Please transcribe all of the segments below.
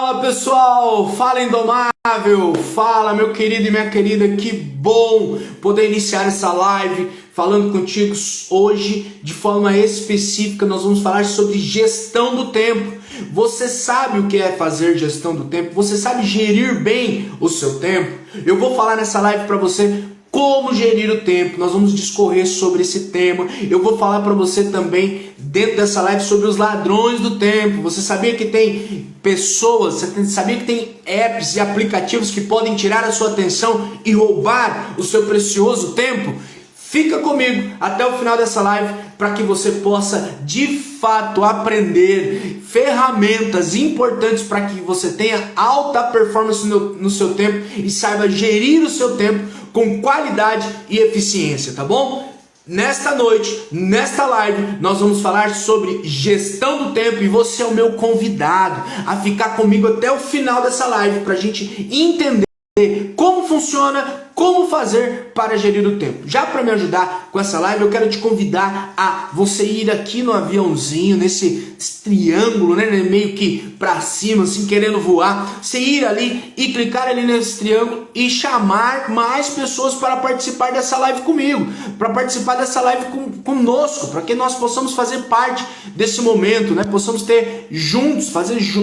Fala pessoal, fala Indomável, fala meu querido e minha querida, que bom poder iniciar essa live falando contigo hoje de forma específica. Nós vamos falar sobre gestão do tempo. Você sabe o que é fazer gestão do tempo? Você sabe gerir bem o seu tempo? Eu vou falar nessa live para você como gerir o tempo. Nós vamos discorrer sobre esse tema. Eu vou falar para você também dentro dessa live sobre os ladrões do tempo. Você sabia que tem pessoas, sabia que tem apps e aplicativos que podem tirar a sua atenção e roubar o seu precioso tempo? Fica comigo até o final dessa live para que você possa de fato aprender ferramentas importantes para que você tenha alta performance no seu tempo e saiba gerir o seu tempo com qualidade e eficiência, tá bom? Nesta noite, nesta live, nós vamos falar sobre gestão do tempo e você é o meu convidado a ficar comigo até o final dessa live para a gente entender como funciona, como fazer para gerir o tempo. Já para me ajudar com essa live, eu quero te convidar a você ir aqui no aviãozinho, nesse triângulo, né, meio que para cima, assim, querendo voar. Você ir ali e clicar ali nesse triângulo e chamar mais pessoas para participar dessa live comigo, para participar dessa live conosco, para que nós possamos fazer parte desse momento, né? Possamos ter juntos,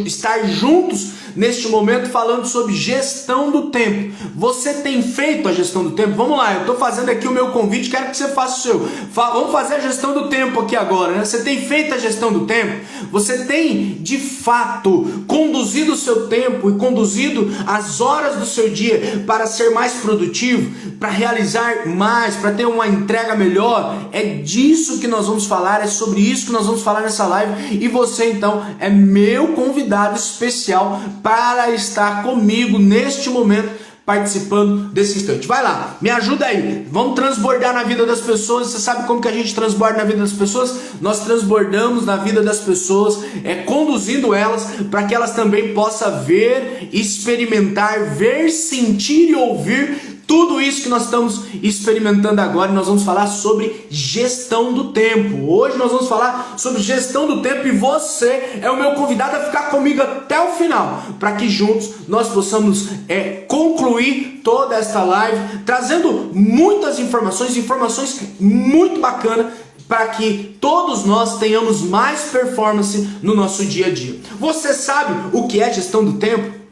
estar juntos neste momento falando sobre gestão do tempo. Você tem feito a gestão do tempo? Vamos lá, eu estou fazendo aqui o meu convite, quero que você faça o seu. Vamos fazer a gestão do tempo aqui agora, né? Você tem feito a gestão do tempo? Você tem, de fato, conduzido o seu tempo e conduzido as horas do seu dia para ser mais produtivo, para realizar mais, para ter uma entrega melhor? É disso que nós vamos falar, é sobre isso que nós vamos falar nessa live. E você, então, é meu convidado especial para estar comigo neste momento, participando desse instante. Vai lá, me ajuda aí, vamos transbordar na vida das pessoas. Você sabe como que a gente transborda na vida das pessoas? Nós transbordamos na vida das pessoas, conduzindo elas para que elas também possam ver, experimentar, ver, sentir e ouvir tudo isso que nós estamos experimentando agora. Nós vamos falar sobre gestão do tempo. Hoje nós vamos falar sobre gestão do tempo e você é o meu convidado a ficar comigo até o final, para que juntos nós possamos concluir toda esta live, trazendo muitas informações muito bacanas, para que todos nós tenhamos mais performance no nosso dia a dia. Você sabe o que é gestão do tempo?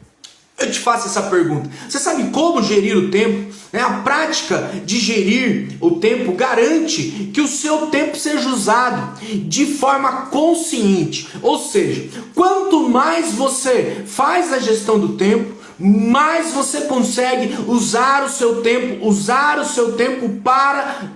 Eu te faço essa pergunta. Você sabe como gerir o tempo? A prática de gerir o tempo garante que o seu tempo seja usado de forma consciente. Ou seja, quanto mais você faz a gestão do tempo, mais você consegue usar o seu tempo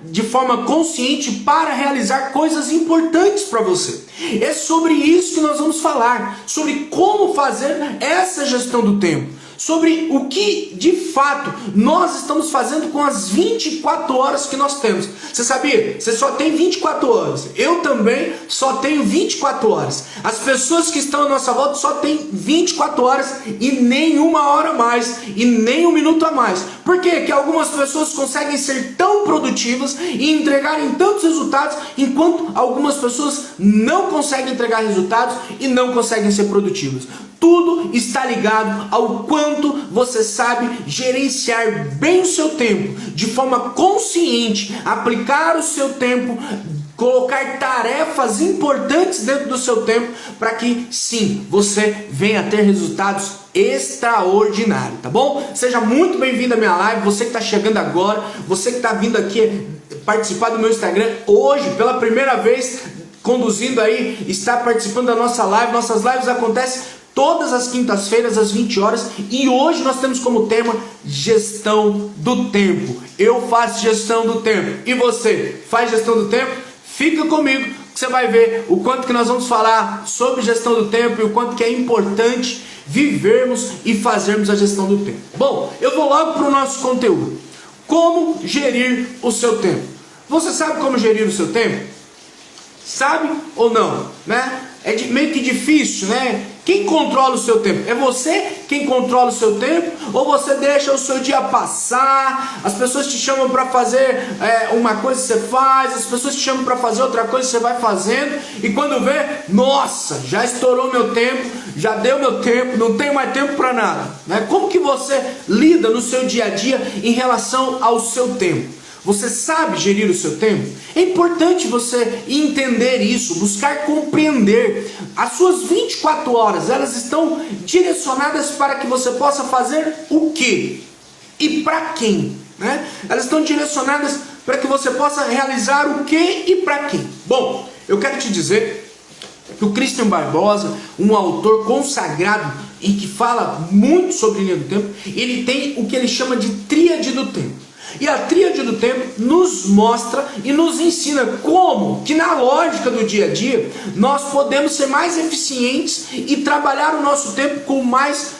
de forma consciente para realizar coisas importantes para você. É sobre isso que nós vamos falar, sobre como fazer essa gestão do tempo, sobre o que de fato nós estamos fazendo com as 24 horas que nós temos. Você sabia? Você só tem 24 horas. Eu também só tenho 24 horas. As pessoas que estão à nossa volta só têm 24 horas e nenhuma hora a mais e nem um minuto a mais. Por quê? Que algumas pessoas conseguem ser tão produtivas e entregarem tantos resultados, enquanto algumas pessoas não conseguem entregar resultados e não conseguem ser produtivas. Tudo está ligado ao quanto você sabe gerenciar bem o seu tempo, de forma consciente, aplicar o seu tempo, colocar tarefas importantes dentro do seu tempo, para que sim, você venha a ter resultados extraordinários, tá bom? Seja muito bem-vindo à minha live, você que está chegando agora, você que está vindo aqui participar do meu Instagram hoje, pela primeira vez, conduzindo aí, está participando da nossa live. Nossas lives acontecem todas as quintas-feiras às 20 horas e hoje nós temos como tema gestão do tempo. Eu faço gestão do tempo e você faz gestão do tempo? Fica comigo que você vai ver o quanto que nós vamos falar sobre gestão do tempo e o quanto que é importante vivermos e fazermos a gestão do tempo. Bom, eu vou logo para o nosso conteúdo. Como gerir o seu tempo? Você sabe como gerir o seu tempo? Sabe ou não, né? meio que difícil, né? Quem controla o seu tempo? É você quem controla o seu tempo? Ou você deixa o seu dia passar? As pessoas te chamam para fazer uma coisa, você faz. As pessoas te chamam para fazer outra coisa, você vai fazendo. E quando vê, nossa, já estourou meu tempo, já deu meu tempo, não tenho mais tempo para nada, né? Como que você lida no seu dia a dia em relação ao seu tempo? Você sabe gerir o seu tempo? É importante você entender isso, buscar compreender. As suas 24 horas, elas estão direcionadas para que você possa fazer o quê? E para quem? Né? Elas estão direcionadas para que você possa realizar o quê e para quem? Bom, eu quero te dizer que o Christian Barbosa, um autor consagrado e que fala muito sobre linha do tempo, ele tem o que ele chama de tríade do tempo. E a tríade do tempo nos mostra e nos ensina como que na lógica do dia a dia nós podemos ser mais eficientes e trabalhar o nosso tempo com mais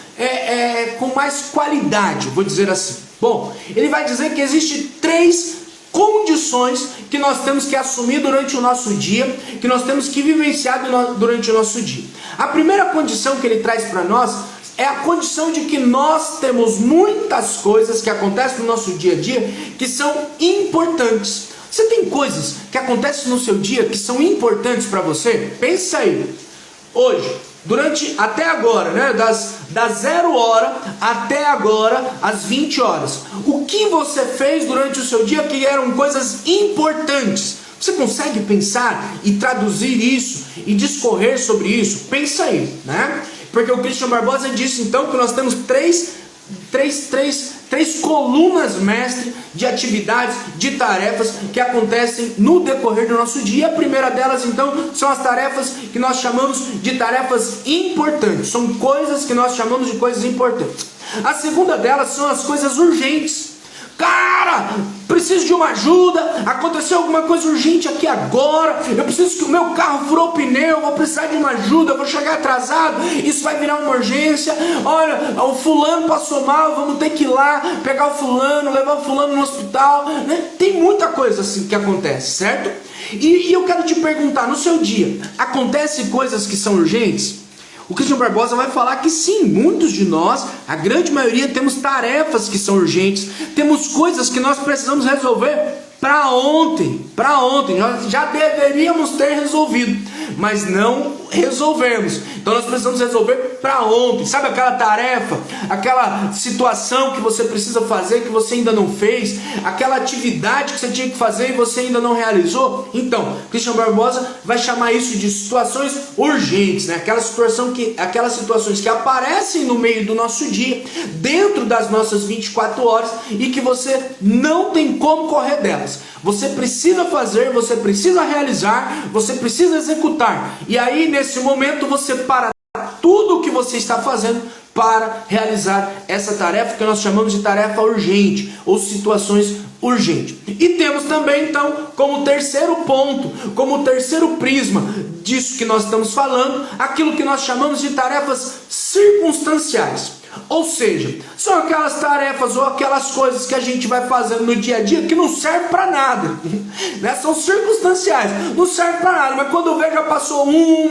qualidade, vou dizer assim. Bom, ele vai dizer que existem 3 condições que nós temos que assumir durante o nosso dia, que nós temos que vivenciar durante o nosso dia. A primeira condição que ele traz para nós é a condição de que nós temos muitas coisas que acontecem no nosso dia a dia que são importantes. Você tem coisas que acontecem no seu dia que são importantes para você? Pensa aí. Hoje, até agora, né, das 0 hora até agora, às 20 horas. O que você fez durante o seu dia que eram coisas importantes? Você consegue pensar e traduzir isso e discorrer sobre isso? Pensa aí, né? Porque o Christian Barbosa disse então que nós temos três colunas mestre de atividades, de tarefas que acontecem no decorrer do nosso dia. A primeira delas então são as tarefas que nós chamamos de tarefas importantes, são coisas que nós chamamos de coisas importantes. A segunda delas são as coisas urgentes. Cara, preciso de uma ajuda, aconteceu alguma coisa urgente aqui agora, eu preciso que o meu carro furou o pneu, vou precisar de uma ajuda, vou chegar atrasado, isso vai virar uma urgência. Olha, o fulano passou mal, vamos ter que ir lá, pegar o fulano, levar o fulano no hospital, né? Tem muita coisa assim que acontece, certo? E eu quero te perguntar, no seu dia, acontecem coisas que são urgentes? O Christian Barbosa vai falar que sim, muitos de nós, a grande maioria, temos tarefas que são urgentes, temos coisas que nós precisamos resolver para ontem, nós já deveríamos ter resolvido, mas não resolvemos. Então nós precisamos resolver para ontem. Sabe aquela tarefa, aquela situação que você precisa fazer que você ainda não fez, aquela atividade que você tinha que fazer e você ainda não realizou? Então, Christian Barbosa vai chamar isso de situações urgentes, né? Aquelas situações que aparecem no meio do nosso dia, dentro das nossas 24 horas e que você não tem como correr delas. Você precisa fazer, você precisa realizar, você precisa executar. E aí nesse momento você para tudo o que você está fazendo para realizar essa tarefa que nós chamamos de tarefa urgente ou situações urgentes. E temos também então como terceiro ponto, como terceiro prisma disso que nós estamos falando, aquilo que nós chamamos de tarefas circunstanciais. Ou seja, são aquelas tarefas ou aquelas coisas que a gente vai fazendo no dia a dia que não serve para nada, né? São circunstanciais, não serve para nada, mas quando eu vejo já passou 1,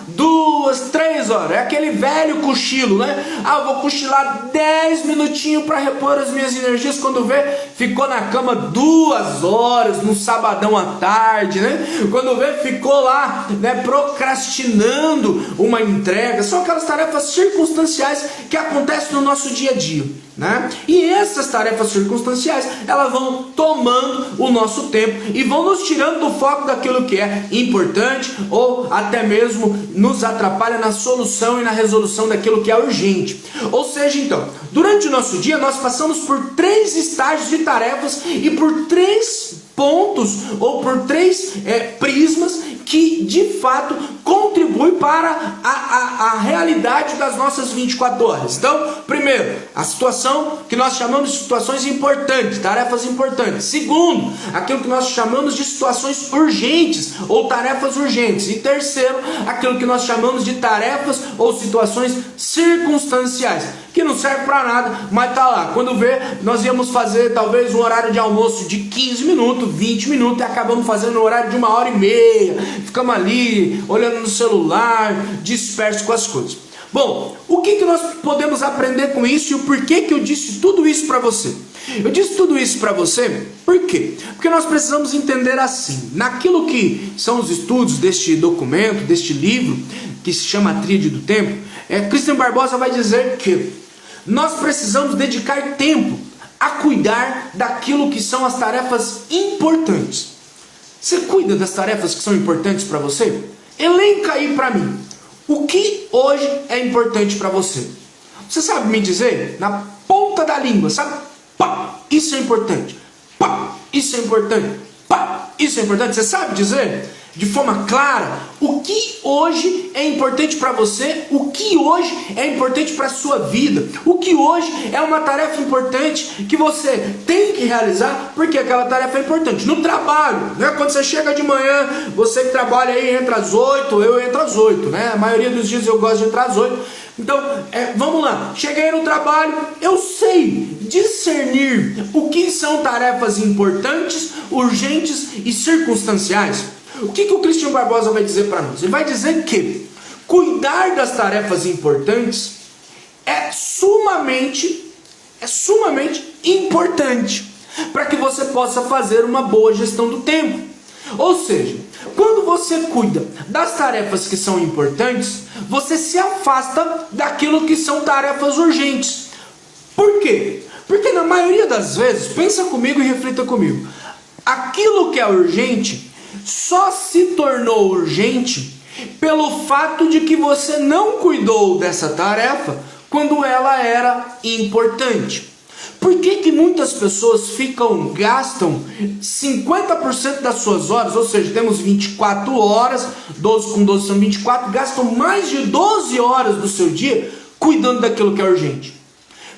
2, 3 horas, é aquele velho cochilo, né? Eu vou cochilar 10 minutinhos para repor as minhas energias, quando vê, ficou na cama 2 horas, no sabadão à tarde, né? Quando vê, ficou lá, né, procrastinando uma entrega. São aquelas tarefas circunstanciais que acontecem no nosso dia a dia, né? E essas tarefas circunstanciais, elas vão tomando o nosso tempo e vão nos tirando do foco daquilo que é importante ou até mesmo nos atrapalha na solução e na resolução daquilo que é urgente. Ou seja, então, durante o nosso dia nós passamos por 3 estágios de tarefas e por 3 pontos ou por 3 prismas que de fato contribuem para a realidade das nossas 24 horas. Então, primeiro, a situação que nós chamamos de situações importantes, tarefas importantes. Segundo, aquilo que nós chamamos de situações urgentes ou tarefas urgentes. E terceiro, aquilo que nós chamamos de tarefas ou situações circunstanciais, que não serve para nada, mas tá lá. Quando vê, nós íamos fazer talvez um horário de almoço de 15 minutos, 20 minutos e acabamos fazendo um horário de 1h30. Ficamos ali olhando mexendo no celular, disperso com as coisas. Bom, o que nós podemos aprender com isso e o porquê que eu disse tudo isso para você? Eu disse tudo isso para você, por quê? Porque nós precisamos entender assim, naquilo que são os estudos deste documento, deste livro, que se chama A Tríade do Tempo, Christian Barbosa vai dizer que nós precisamos dedicar tempo a cuidar daquilo que são as tarefas importantes. Você cuida das tarefas que são importantes para você? Elenca aí para mim. O que hoje é importante para você? Você sabe me dizer? Na ponta da língua, sabe? Pá, isso é importante. Pá, isso é importante. Pá, isso é importante. Você sabe dizer de forma clara o que hoje é importante para você, o que hoje é importante para a sua vida, o que hoje é uma tarefa importante que você tem que realizar, porque aquela tarefa é importante. No trabalho, né? Quando você chega de manhã, você que trabalha aí entra às 8, eu entro às 8, né? A maioria dos dias eu gosto de entrar às 8. Então, vamos lá, cheguei no trabalho, eu sei discernir o que são tarefas importantes, urgentes e circunstanciais. O que o Christian Barbosa vai dizer para nós? Ele vai dizer que cuidar das tarefas importantes é sumamente importante para que você possa fazer uma boa gestão do tempo. Ou seja, quando você cuida das tarefas que são importantes, você se afasta daquilo que são tarefas urgentes. Por quê? Porque na maioria das vezes, pensa comigo e reflita comigo, aquilo que é urgente só se tornou urgente pelo fato de que você não cuidou dessa tarefa quando ela era importante. Por que muitas pessoas gastam 50% das suas horas, ou seja, temos 24 horas, 12 com 12 são 24, gastam mais de 12 horas do seu dia cuidando daquilo que é urgente?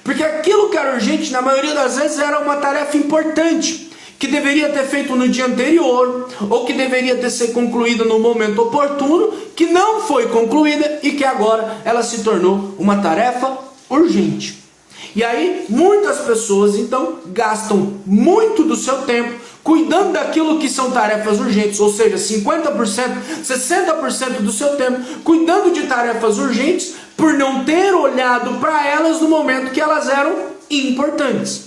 Porque aquilo que era urgente, na maioria das vezes, era uma tarefa importante, que deveria ter feito no dia anterior, ou que deveria ter sido concluída no momento oportuno, que não foi concluída e que agora ela se tornou uma tarefa urgente. E aí, muitas pessoas, então, gastam muito do seu tempo cuidando daquilo que são tarefas urgentes, ou seja, 50%, 60% do seu tempo cuidando de tarefas urgentes por não ter olhado para elas no momento que elas eram importantes.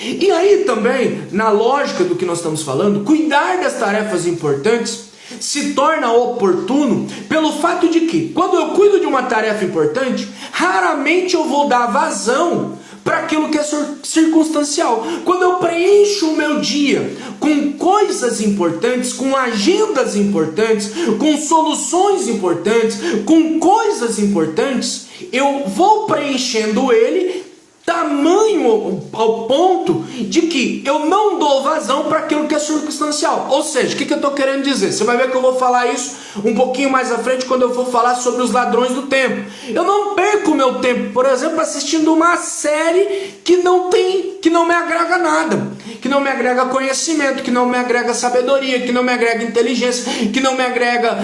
E aí também, na lógica do que nós estamos falando, cuidar das tarefas importantes se torna oportuno pelo fato de que, quando eu cuido de uma tarefa importante, raramente eu vou dar vazão para aquilo que é circunstancial. Quando eu preencho o meu dia com coisas importantes, com agendas importantes, com soluções importantes, com coisas importantes, eu vou preenchendo ele tamanho ao ponto de que eu não dou vazão para aquilo que é circunstancial. Ou seja, o que eu estou querendo dizer? Você vai ver que eu vou falar isso um pouquinho mais à frente quando eu for falar sobre os ladrões do tempo. Eu não perco o meu tempo, por exemplo, assistindo uma série que não me agrega nada, que não me agrega conhecimento, que não me agrega sabedoria, que não me agrega inteligência, que não me agrega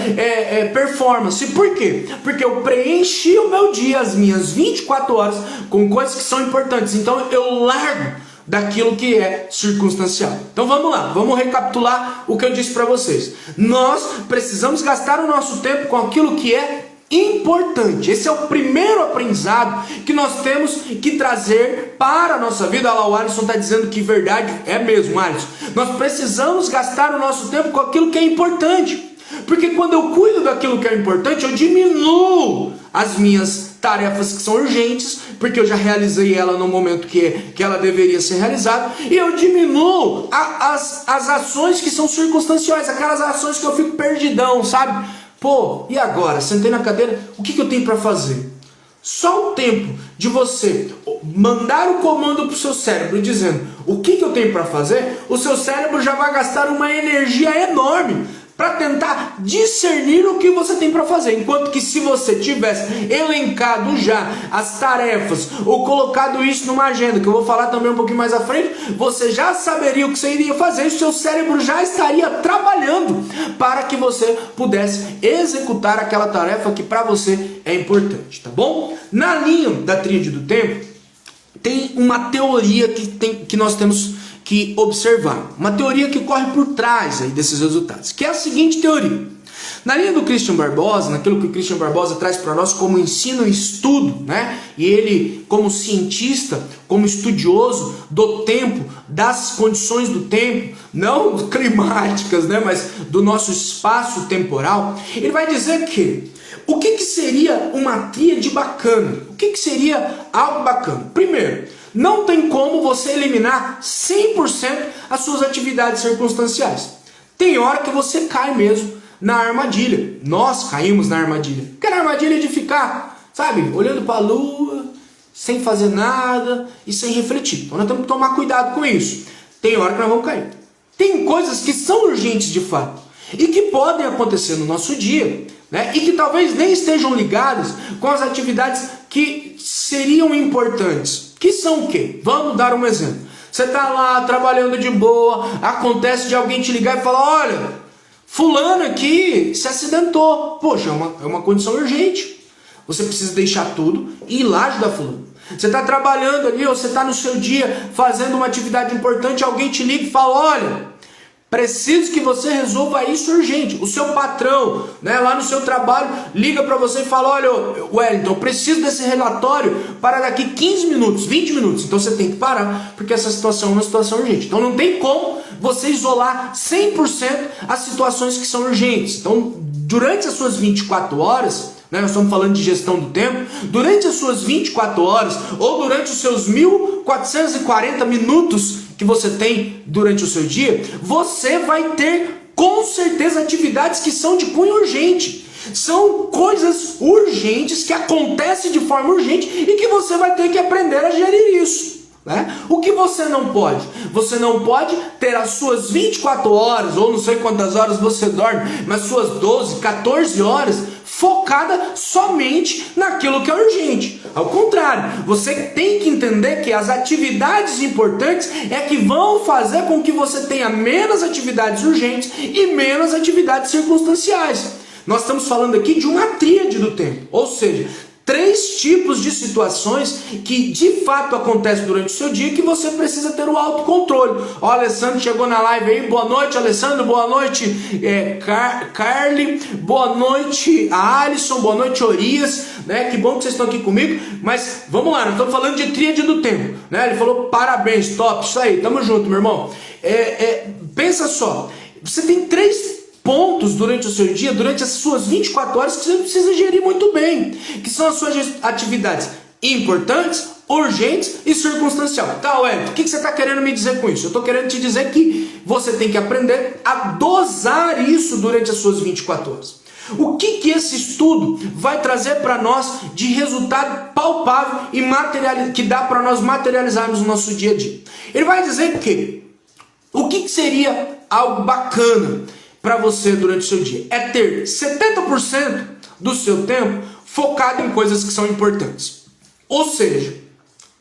performance. Por quê? Porque eu preenchi o meu dia, as minhas 24 horas, com coisas que são importantes. Então eu largo daquilo que é circunstancial. Então vamos lá, vamos recapitular o que eu disse para vocês. Nós precisamos gastar o nosso tempo com aquilo que é importante. Esse é o primeiro aprendizado que nós temos que trazer para a nossa vida. Olha lá, o Alisson está dizendo que verdade é mesmo, Alisson. Nós precisamos gastar o nosso tempo com aquilo que é importante. Porque quando eu cuido daquilo que é importante, eu diminuo as minhas tarefas que são urgentes, porque eu já realizei ela no momento que ela deveria ser realizada, e eu diminuo as ações que são circunstanciais, aquelas ações que eu fico perdidão, sabe? Pô, e agora? Sentei na cadeira, o que eu tenho para fazer? Só o tempo de você mandar o comando para o seu cérebro dizendo o que eu tenho para fazer, o seu cérebro já vai gastar uma energia enorme para tentar discernir o que você tem para fazer. Enquanto que se você tivesse elencado já as tarefas ou colocado isso numa agenda, que eu vou falar também um pouquinho mais à frente, você já saberia o que você iria fazer e o seu cérebro já estaria trabalhando para que você pudesse executar aquela tarefa que para você é importante, tá bom? Na linha da tríade do tempo, tem uma teoria que nós temos que observar, uma teoria que corre por trás aí desses resultados, que é a seguinte teoria: Na linha do Christian Barbosa, naquilo que o Christian Barbosa traz para nós como ensino e estudo, né? E ele, como cientista, como estudioso do tempo, das condições do tempo, não climáticas, né? Mas do nosso espaço temporal, ele vai dizer que o que seria uma tríade bacana? O que seria algo bacana? Primeiro, não tem como você eliminar 100% as suas atividades circunstanciais. Tem hora que você cai mesmo na armadilha. Nós caímos na armadilha. Que era a armadilha de ficar, sabe, olhando para a lua, sem fazer nada e sem refletir. Então nós temos que tomar cuidado com isso. Tem hora que nós vamos cair. Tem coisas que são urgentes de fato e que podem acontecer no nosso dia, né? E que talvez nem estejam ligadas com as atividades que seriam importantes. Que são o quê? Vamos dar um exemplo. Você está lá trabalhando de boa, acontece de alguém te ligar e falar: olha, fulano aqui se acidentou. Poxa, é uma condição urgente. Você precisa deixar tudo e ir lá ajudar fulano. Você está trabalhando ali, ou você está no seu dia fazendo uma atividade importante, alguém te liga e fala: olha, preciso que você resolva isso urgente. O seu patrão, né, lá no seu trabalho, liga para você e fala: olha, Wellington, eu preciso desse relatório para daqui 15 minutos, 20 minutos. Então você tem que parar, porque essa situação é uma situação urgente. Então não tem como você isolar 100% as situações que são urgentes. Então, durante as suas 24 horas, né, nós estamos falando de gestão do tempo, durante as suas 24 horas, ou durante os seus 1440 minutos que você tem durante o seu dia, você vai ter com certeza atividades que são de cunho urgente. São coisas urgentes que acontecem de forma urgente e que você vai ter que aprender a gerir isso, né? O que você não pode? Você não pode ter as suas 24 horas, ou não sei quantas horas você dorme, mas suas 12, 14 horas focada somente naquilo que é urgente. Ao contrário, você tem que entender que as atividades importantes é que vão fazer com que você tenha menos atividades urgentes e menos atividades circunstanciais. Nós estamos falando aqui de uma tríade do tempo, ou seja, 3 tipos de situações que de fato acontecem durante o seu dia que você precisa ter o autocontrole. Ó, o Alessandro chegou na live aí. Boa noite, Alessandro. Boa noite, Carly. Boa noite, Alisson. Boa noite, Orias. Né? Que bom que vocês estão aqui comigo. Mas vamos lá, nós estamos falando de tríade do tempo. Né? Ele falou parabéns, top. Isso aí, tamo junto, meu irmão. Pensa só, você tem 3 pontos durante o seu dia, durante as suas 24 horas que você precisa gerir muito bem, que são as suas atividades importantes, urgentes e circunstancial. Tá, Wellington, o que você está querendo me dizer com isso? Eu estou querendo te dizer que você tem que aprender a dosar isso durante as suas 24 horas. O que esse estudo vai trazer para nós de resultado palpável e que dá para nós materializarmos no nosso dia a dia? Ele vai dizer que o que seria algo bacana para você durante o seu dia? É ter 70% do seu tempo focado em coisas que são importantes. Ou seja,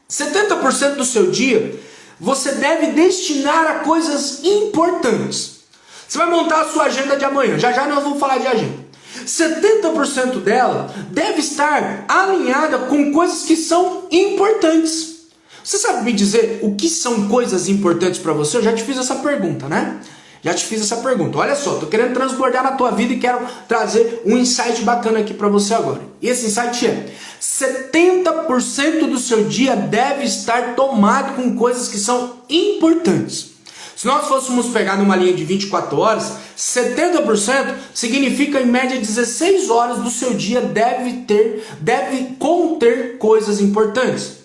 70% do seu dia você deve destinar a coisas importantes. Você vai montar a sua agenda de amanhã. Já já nós vamos falar de agenda. 70% dela deve estar alinhada com coisas que são importantes. Você sabe me dizer o que são coisas importantes para você? Eu já te fiz essa pergunta, né? Já te fiz essa pergunta. Olha só, tô querendo transbordar na tua vida e quero trazer um insight bacana aqui para você agora. E esse insight é: 70% do seu dia deve estar tomado com coisas que são importantes. Se nós fôssemos pegar numa linha de 24 horas, 70% significa em média 16 horas do seu dia deve conter coisas importantes,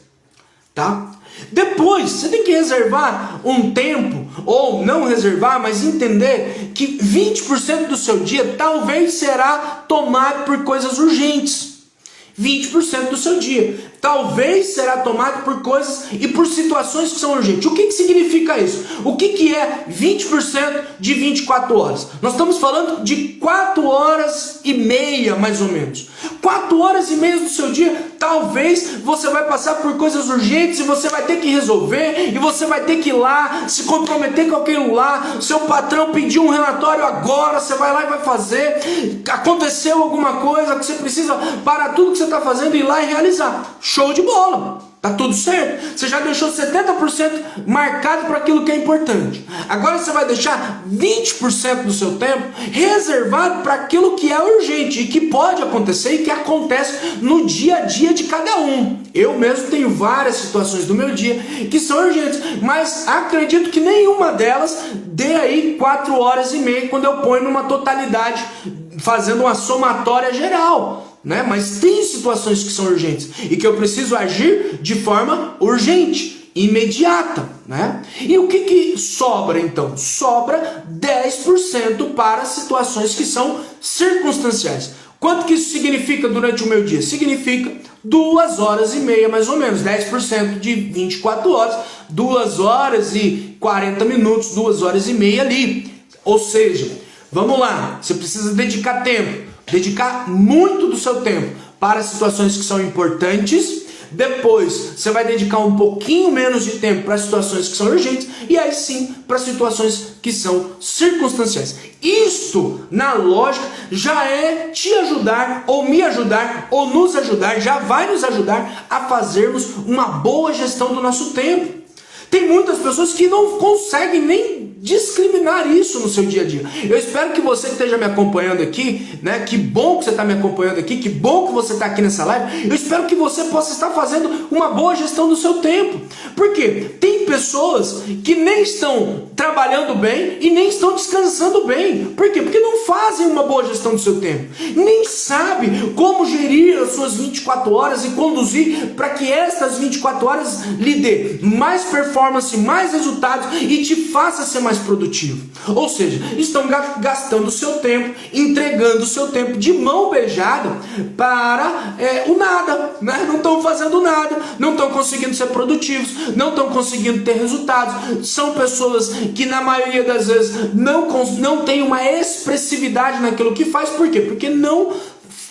tá? Depois, você tem que reservar um tempo, ou não reservar, mas entender que 20% do seu dia talvez será tomado por coisas urgentes. 20% do seu dia talvez será tomado por coisas e por situações que são urgentes. O que significa isso? O que é 20% de 24 horas? Nós estamos falando de 4 horas e meia, mais ou menos. 4 horas e meia do seu dia, talvez você vai passar por coisas urgentes e você vai ter que resolver, e você vai ter que ir lá, se comprometer com aquilo lá. Seu patrão pediu um relatório agora, você vai lá e vai fazer. Aconteceu alguma coisa que você precisa parar tudo que você está fazendo e ir lá e realizar. show de bola, tá tudo certo. Você já deixou 70% marcado para aquilo que é importante. Agora você vai deixar 20% do seu tempo reservado para aquilo que é urgente e que pode acontecer e que acontece no dia a dia de cada um. Eu mesmo tenho várias situações do meu dia que são urgentes, mas acredito que nenhuma delas dê aí 4 horas e meia quando eu ponho numa totalidade, fazendo uma somatória geral. Né? Mas tem situações que são urgentes e que eu preciso agir de forma urgente, imediata, né? E o que sobra então? Sobra 10% para situações que são circunstanciais. Quanto que isso significa durante o meu dia? Significa 2 horas e meia mais ou menos, 10% de 24 horas, 2 horas e 40 minutos, 2 horas e meia ali. Ou seja, vamos lá, você precisa dedicar tempo. Dedicar muito do seu tempo para situações que são importantes. Depois você vai dedicar um pouquinho menos de tempo para situações que são urgentes. E aí sim para situações que são circunstanciais. Isto, na lógica, já é te ajudar, ou me ajudar, ou nos ajudar. Já vai nos ajudar a fazermos uma boa gestão do nosso tempo. Tem muitas pessoas que não conseguem nem discriminar isso no seu dia a dia. Eu espero que você que esteja me acompanhando aqui, né? Que bom que você está me acompanhando aqui, que bom que você está aqui nessa live. Eu espero que você possa estar fazendo uma boa gestão do seu tempo. Por quê? Tem pessoas que nem estão trabalhando bem e nem estão descansando bem. Por quê? Porque não fazem uma boa gestão do seu tempo. Nem sabem como gerir as suas 24 horas e conduzir para que estas 24 horas lhe dê mais performance, mais resultados e te faça ser mais produtivo. Ou seja, estão gastando o seu tempo, entregando o seu tempo de mão beijada para o nada, né? Não estão fazendo nada, não estão conseguindo ser produtivos, não estão conseguindo ter resultados. São pessoas que na maioria das vezes não têm uma expressividade naquilo que faz. Por quê? Porque não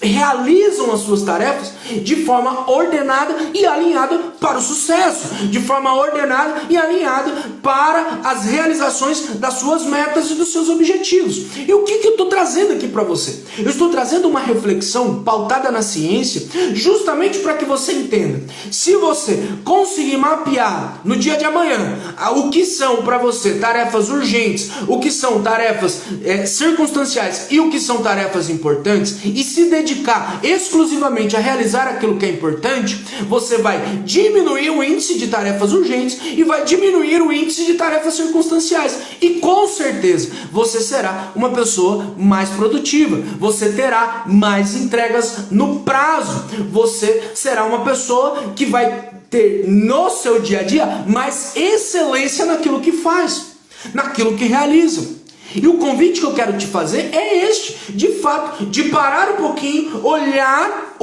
realizam as suas tarefas de forma ordenada e alinhada para o sucesso, de forma ordenada e alinhada para as realizações das suas metas e dos seus objetivos. E o que eu estou trazendo aqui para você? Eu estou trazendo uma reflexão pautada na ciência, justamente para que você entenda. Se você conseguir mapear no dia de amanhã o que são para você tarefas urgentes, o que são tarefas circunstanciais e o que são tarefas importantes, e se dedicar exclusivamente a realizar aquilo que é importante, você vai diminuir o índice de tarefas urgentes e vai diminuir o índice de tarefas circunstanciais. E com certeza você será uma pessoa mais produtiva, você terá mais entregas no prazo, você será uma pessoa que vai ter no seu dia a dia mais excelência naquilo que faz, naquilo que realiza. E o convite que eu quero te fazer é este, de fato, de parar um pouquinho, olhar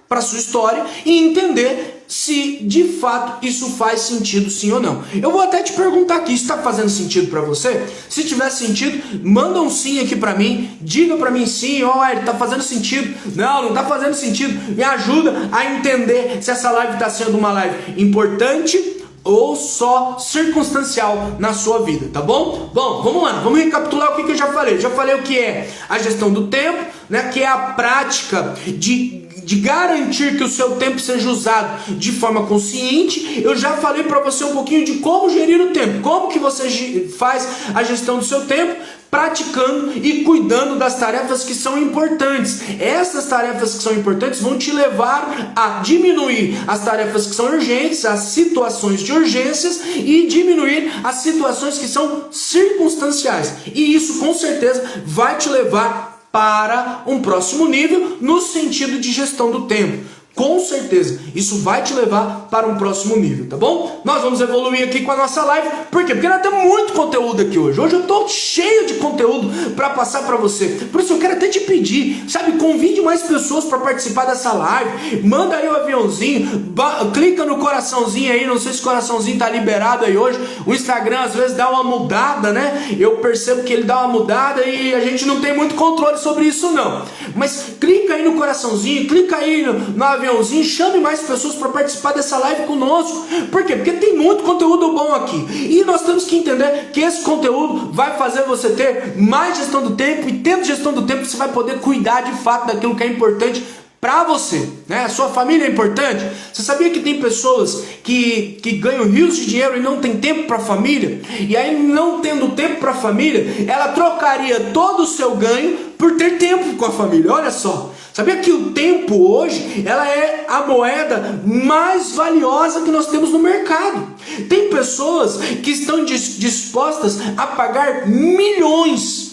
para a sua história e entender se de fato isso faz sentido sim ou não. Eu vou até te perguntar aqui, isso está fazendo sentido para você? Se tiver sentido, manda um sim aqui para mim, diga para mim sim, está fazendo sentido. Não está fazendo sentido. Me ajuda a entender se essa live está sendo uma live importante ou só circunstancial na sua vida, tá bom? Bom, vamos lá, vamos recapitular o que eu já falei. Já falei o que é a gestão do tempo, né? Que é a prática de garantir que o seu tempo seja usado de forma consciente. Eu já falei para você um pouquinho de como gerir o tempo, como que você faz a gestão do seu tempo, praticando e cuidando das tarefas que são importantes. Essas tarefas que são importantes vão te levar a diminuir as tarefas que são urgentes, as situações de urgências, e diminuir as situações que são circunstanciais. E isso com certeza vai te levar para um próximo nível no sentido de gestão do tempo. Com certeza, isso vai te levar para um próximo nível, tá bom? Nós vamos evoluir aqui com a nossa live. Por quê? Porque nós temos muito conteúdo aqui hoje. Hoje eu estou cheio de conteúdo para passar para você. Por isso eu quero até te pedir, sabe? Convide mais pessoas para participar dessa live. Manda aí o aviãozinho, clica no coraçãozinho aí. Não sei se o coraçãozinho tá liberado aí hoje. O Instagram às vezes dá uma mudada, né? Eu percebo que ele dá uma mudada e a gente não tem muito controle sobre isso não. Mas clica aí no coraçãozinho, clica aí no aviãozinho, chame mais pessoas para participar dessa live conosco. Por quê? Porque tem muito conteúdo bom aqui. E nós temos que entender que esse conteúdo vai fazer você ter mais gestão do tempo, e tendo gestão do tempo você vai poder cuidar de fato daquilo que é importante para você, né? A sua família é importante. Você sabia que tem pessoas que ganham rios de dinheiro e não tem tempo para a família? E aí, não tendo tempo para a família, ela trocaria todo o seu ganho por ter tempo com a família. Olha só. Sabia que o tempo hoje, ela é a moeda mais valiosa que nós temos no mercado. Tem pessoas que estão dispostas a pagar milhões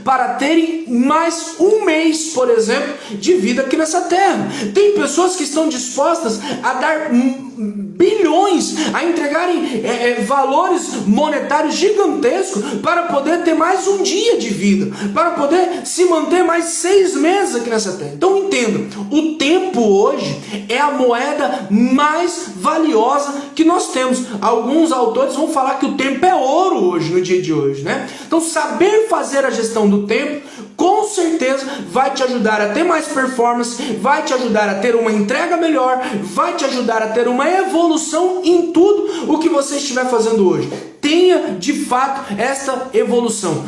para terem mais um mês, por exemplo, de vida aqui nessa terra. Tem pessoas que estão dispostas a dar bilhões, a entregarem valores monetários gigantescos para poder ter mais um dia de vida, para poder se manter mais 6 meses aqui nessa terra. Então entenda, o tempo hoje é a moeda mais valiosa que nós temos. Alguns autores vão falar que o tempo é ouro hoje, no dia de hoje, né? Então saber fazer a gestão do tempo, com certeza vai te ajudar a ter mais performance, vai te ajudar a ter uma entrega melhor, vai te ajudar a ter uma evolução em tudo o que você estiver fazendo hoje. Tenha de fato esta evolução,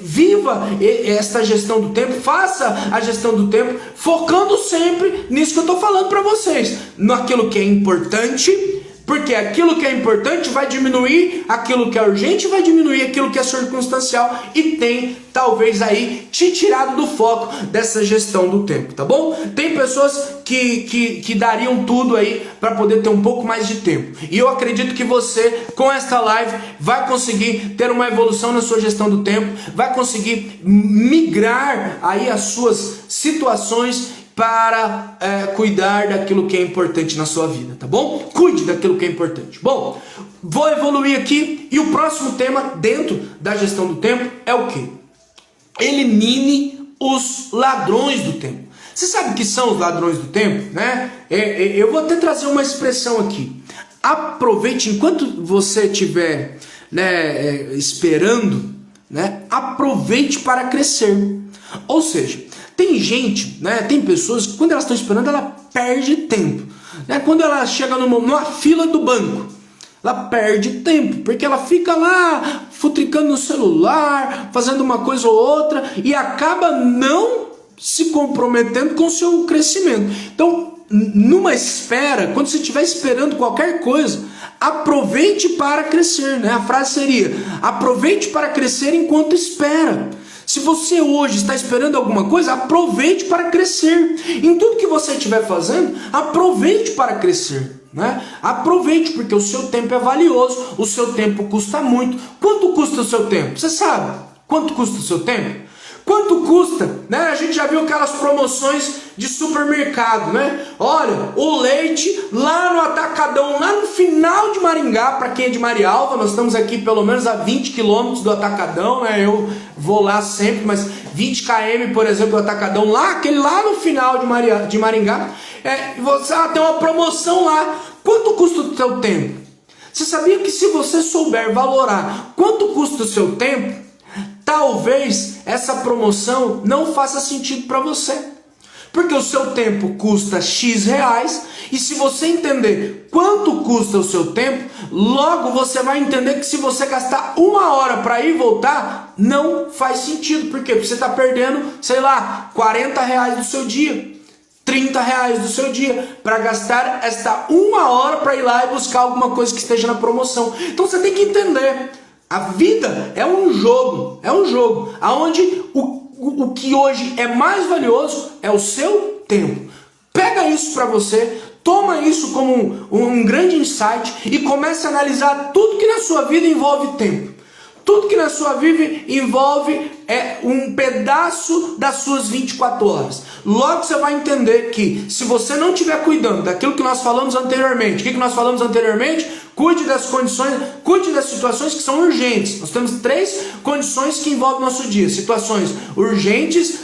viva esta gestão do tempo, faça a gestão do tempo, focando sempre nisso que eu estou falando para vocês, naquilo que é importante. Porque aquilo que é importante vai diminuir, aquilo que é urgente vai diminuir, aquilo que é circunstancial, e tem talvez aí te tirado do foco dessa gestão do tempo, tá bom? Tem pessoas que dariam tudo aí para poder ter um pouco mais de tempo. E eu acredito que você, com esta live, vai conseguir ter uma evolução na sua gestão do tempo, vai conseguir migrar aí as suas situações para cuidar daquilo que é importante na sua vida, tá bom? Cuide daquilo que é importante. Bom, vou evoluir aqui e o próximo tema dentro da gestão do tempo é o quê? Elimine os ladrões do tempo. Você sabe o que são os ladrões do tempo, né? Eu vou até trazer uma expressão aqui. Aproveite enquanto você estiver, esperando, né? Aproveite para crescer. Ou seja, tem gente, né? Tem pessoas que quando elas estão esperando, ela perde tempo, né? Quando ela chega numa fila do banco, ela perde tempo, porque ela fica lá futricando no celular, fazendo uma coisa ou outra e acaba não se comprometendo com o seu crescimento. Então, numa espera, quando você estiver esperando qualquer coisa, aproveite para crescer, né? A frase seria: aproveite para crescer enquanto espera. Se você hoje está esperando alguma coisa, aproveite para crescer. Em tudo que você estiver fazendo, aproveite para crescer, né? Aproveite, porque o seu tempo é valioso, o seu tempo custa muito. Quanto custa o seu tempo? Você sabe quanto custa o seu tempo? Quanto custa, né? A gente já viu aquelas promoções de supermercado, né? Olha, o leite lá no Atacadão, lá no final de Maringá, para quem é de Marialva, nós estamos aqui pelo menos a 20 quilômetros do Atacadão, né? Eu vou lá sempre, mas 20 km, por exemplo, do Atacadão, aquele lá no final de Maringá, você tem uma promoção lá. Quanto custa o seu tempo? Você sabia que se você souber valorar quanto custa o seu tempo, talvez essa promoção não faça sentido para você, porque o seu tempo custa X reais, e se você entender quanto custa o seu tempo, logo você vai entender que se você gastar 1 hora para ir e voltar, não faz sentido. Por quê? Porque você está perdendo, sei lá, 40 reais do seu dia, 30 reais do seu dia, para gastar esta 1 hora para ir lá e buscar alguma coisa que esteja na promoção. Então você tem que entender, a vida é um jogo, onde o que hoje é mais valioso é o seu tempo. Pega isso para você, toma isso como um grande insight e comece a analisar tudo que na sua vida envolve tempo. Tudo que na sua vida envolve um pedaço das suas 24 horas. Logo você vai entender que se você não estiver cuidando daquilo que nós falamos anteriormente, o que nós falamos anteriormente? Cuide das condições, cuide das situações que são urgentes. Nós temos 3 condições que envolvem o nosso dia: situações urgentes,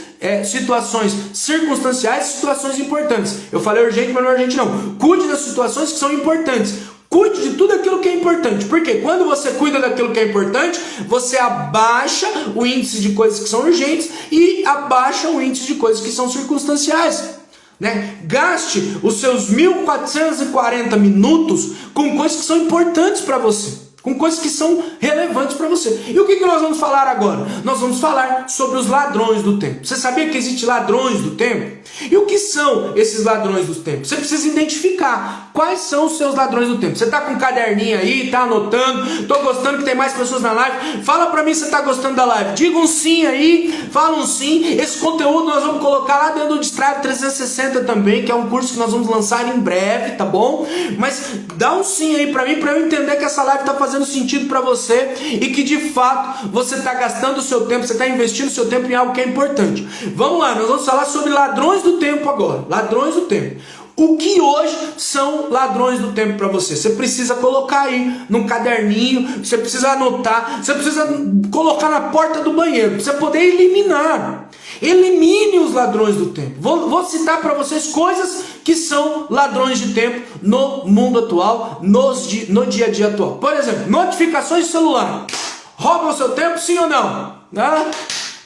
situações circunstanciais e situações importantes. Eu falei urgente, mas não é urgente não. Cuide das situações que são importantes. Cuide de tudo aquilo que é importante. Porque quando você cuida daquilo que é importante, você abaixa o índice de coisas que são urgentes e abaixa o índice de coisas que são circunstanciais, né? Gaste os seus 1440 minutos com coisas que são importantes para você. com coisas que são relevantes para você. E o que nós vamos falar agora? Nós vamos falar sobre os ladrões do tempo. Você sabia que existem ladrões do tempo? E o que são esses ladrões do tempo? Você precisa identificar quais são os seus ladrões do tempo. Você está com um caderninho aí, está anotando, estou gostando que tem mais pessoas na live. Fala para mim se você está gostando da live. Diga um sim aí, fala um sim. Esse conteúdo nós vamos colocar lá dentro do Destrave 360 também, que é um curso que nós vamos lançar em breve, tá bom? Mas dá um sim aí para mim, para eu entender que essa live está fazendo sentido para você e que de fato você está gastando o seu tempo, você está investindo o seu tempo em algo que é importante. Vamos lá, nós vamos falar sobre ladrões do tempo agora. Ladrões do tempo. O que hoje são ladrões do tempo para você? Você precisa colocar aí num caderninho, você precisa anotar, você precisa colocar na porta do banheiro, para você poder eliminar. Elimine os ladrões do tempo. Vou citar para vocês coisas que são ladrões de tempo no mundo atual, no dia a dia atual. Por exemplo, notificações de celular. Roubam o seu tempo, sim ou não?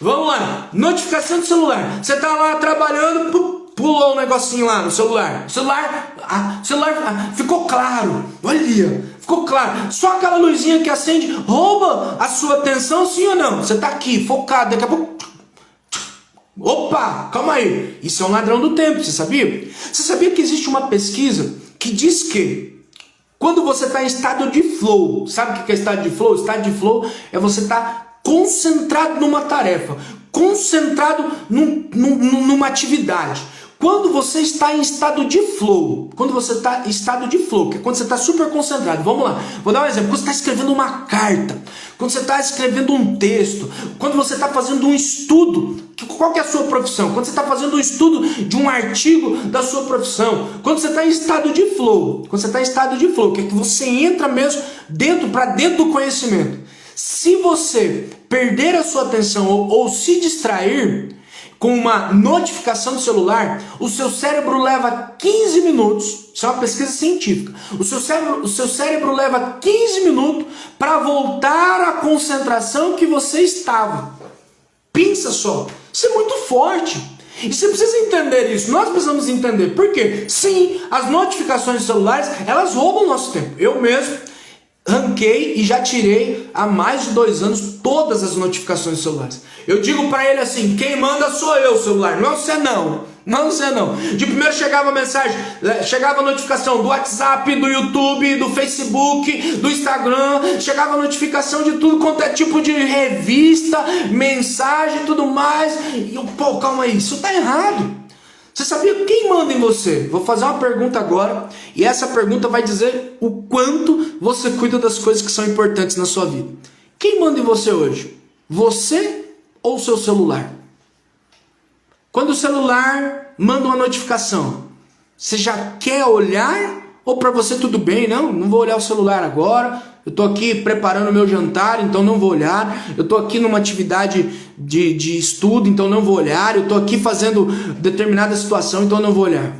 Vamos lá. Notificação de celular. Você está lá trabalhando, pulou um negocinho lá no celular. Celular ficou claro. Olha, ficou claro. Só aquela luzinha que acende rouba a sua atenção, sim ou não? Você está aqui, focado, daqui a pouco... Opa, calma aí. Isso é um ladrão do tempo, você sabia? Você sabia que existe uma pesquisa que diz que quando você está em estado de flow, sabe o que é estado de flow? Estado de flow é você estar concentrado numa tarefa, concentrado numa atividade. Quando você está em estado de flow, que é quando você está super concentrado, vamos lá, vou dar um exemplo, quando você está escrevendo uma carta, quando você está escrevendo um texto, quando você está fazendo um estudo, qual que é a sua profissão? Quando você está fazendo um estudo de um artigo da sua profissão, quando você está em estado de flow, que é que você entra mesmo para dentro do conhecimento. Se você perder a sua atenção ou se distrair com uma notificação do celular, o seu cérebro leva 15 minutos, isso é uma pesquisa científica, o seu cérebro leva 15 minutos para voltar à concentração que você estava. Pensa só, isso é muito forte. E você precisa entender isso, nós precisamos entender. Por quê? Sim, as notificações de celulares, elas roubam o nosso tempo. Eu mesmo ranquei e já tirei há mais de 2 anos todas as notificações de celulares. Eu digo para ele assim, quem manda sou eu, celular, não é você não. Não, você não. De primeiro chegava a mensagem, chegava a notificação do WhatsApp, do YouTube, do Facebook, do Instagram, chegava a notificação de tudo quanto é tipo de revista, mensagem e tudo mais. E eu, pô, calma aí, isso tá errado. Você sabia quem manda em você? Vou fazer uma pergunta agora, e essa pergunta vai dizer o quanto você cuida das coisas que são importantes na sua vida. Quem manda em você hoje? Você ou seu celular? Quando o celular manda uma notificação, você já quer olhar? Ou para você tudo bem? Não vou olhar o celular agora, eu estou aqui preparando o meu jantar, então não vou olhar. Eu estou aqui numa atividade de estudo, então não vou olhar. Eu estou aqui fazendo determinada situação, então não vou olhar.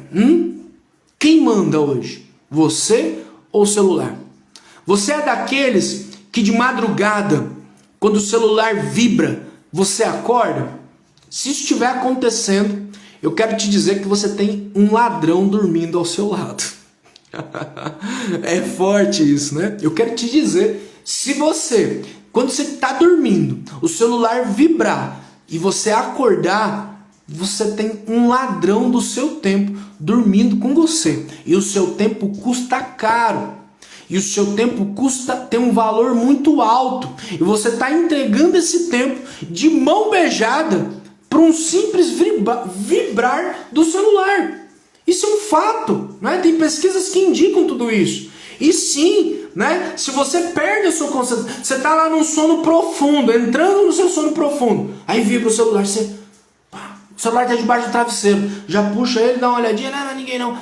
Quem manda hoje? Você ou o celular? Você é daqueles que de madrugada, quando o celular vibra, você acorda? Se isso estiver acontecendo, eu quero te dizer que você tem um ladrão dormindo ao seu lado. É forte isso, né? Eu quero te dizer, se você, quando você está dormindo, o celular vibrar e você acordar, você tem um ladrão do seu tempo dormindo com você. E o seu tempo custa caro. E o seu tempo tem um valor muito alto. E você está entregando esse tempo de mão beijada para um simples vibrar do celular. Isso é um fato, né? Tem pesquisas que indicam tudo isso. E sim, né? Se você perde a sua concentração, você está lá num sono profundo, entrando no seu sono profundo, aí vibra o celular, o celular está debaixo do travesseiro, já puxa ele, dá uma olhadinha, não é ninguém não.